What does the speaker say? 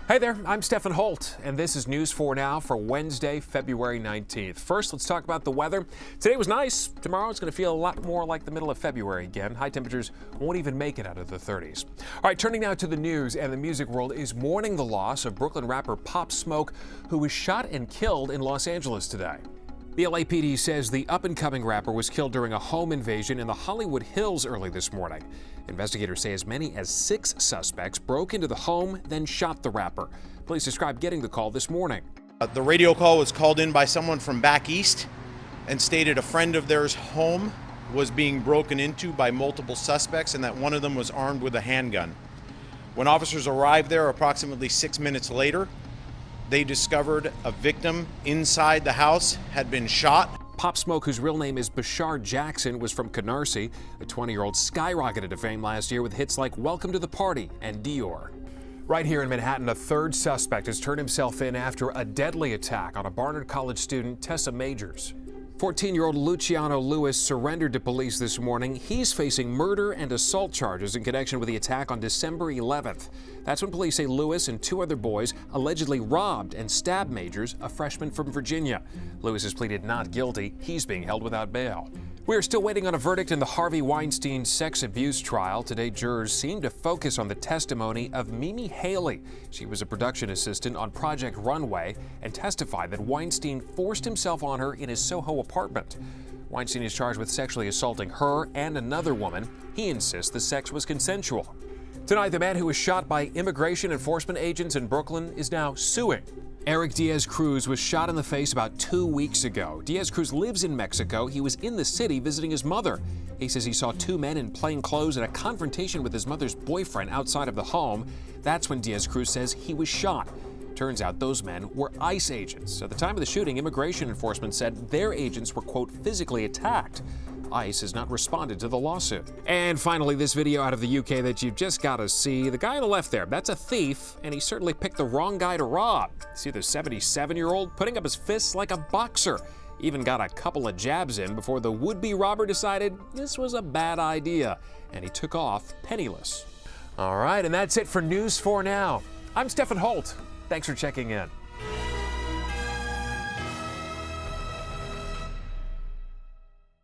Hey there, I'm Stefan Holt, and this is News 4 Now for Wednesday, February 19th. First, let's talk about the weather. Today was nice. Tomorrow it's going to feel a lot more like the middle of February again. High temperatures won't even make it out of the 30s. All right, turning now to the news, and the music world is mourning the loss of Brooklyn rapper Pop Smoke, who was shot and killed in Los Angeles today. The LAPD says the up-and-coming rapper was killed during a home invasion in the Hollywood Hills early this morning. Investigators say as many as 6 suspects broke into the home, then shot the rapper. Police describe getting the call this morning. The radio call was called in by someone from back east and stated a friend of theirs' home was being broken into by multiple suspects and that one of them was armed with a handgun. When officers arrived there approximately 6 minutes later, they discovered a victim inside the house had been shot. Pop Smoke, whose real name is Bashar Jackson, was from Canarsie. The 20-year-old skyrocketed to fame last year with hits like Welcome to the Party and Dior. Right here in Manhattan, a third suspect has turned himself in after a deadly attack on a Barnard College student, Tessa Majors. 14-year-old Luciano Lewis surrendered to police this morning. He's facing murder and assault charges in connection with the attack on December 11th. That's when police say Lewis and 2 other boys allegedly robbed and stabbed Majors, a freshman from Virginia. Lewis has pleaded not guilty. He's being held without bail. We are still waiting on a verdict in the Harvey Weinstein sex abuse trial. Today, jurors seem to focus on the testimony of Mimi Haley. She was a production assistant on Project Runway and testified that Weinstein forced himself on her in his Soho apartment. Weinstein is charged with sexually assaulting her and another woman. He insists the sex was consensual. Tonight, the man who was shot by immigration enforcement agents in Brooklyn is now suing. Eric Diaz-Cruz was shot in the face about 2 weeks ago. Diaz-Cruz lives in Mexico. He was in the city visiting his mother. He says he saw 2 men in plain clothes in a confrontation with his mother's boyfriend outside of the home. That's when Diaz-Cruz says he was shot. Turns out those men were ICE agents. At the time of the shooting, immigration enforcement said their agents were, quote, physically attacked. ICE has not responded to the lawsuit. And finally, this video out of the UK that you've just got to see. The guy on the left there, that's a thief, and he certainly picked the wrong guy to rob. See the 77-year-old putting up his fists like a boxer. Even got a couple of jabs in before the would-be robber decided this was a bad idea, and he took off penniless. All right, and that's it for News 4 Now. I'm Stefan Holt. Thanks for checking in.